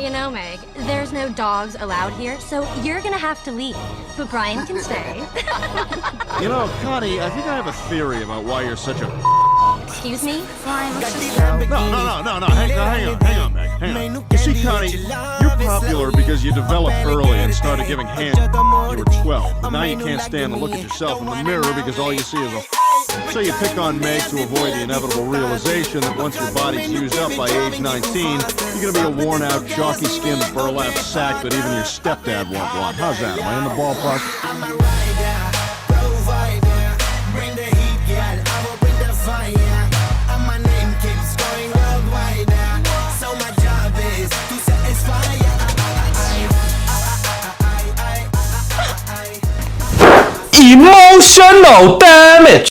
You know, Meg, there's no dogs allowed here, so you're gonna have to leave. But Brian can stay. You know, Connie, I think I have a theory about why you're such a... Excuse me? Brian, let's just go. No, hang on, Meg, hang on. You see, Connie, you're popular because you developed early and started giving hands when you were 12. But now you can't stand to look at yourself in the mirror because all you see is a... So you pick on Meg to avoid the inevitable realization that once your body's used up by age 19, you're gonna be a worn-out, chalky-skinned burlap sack that even your stepdad won't want. How's that? Am I in the ballpark? I'm a rider, provider, bring the heat, girl, I will bring the fire, and my name keeps going worldwide, so my job is to satisfy ya. Emotional damage.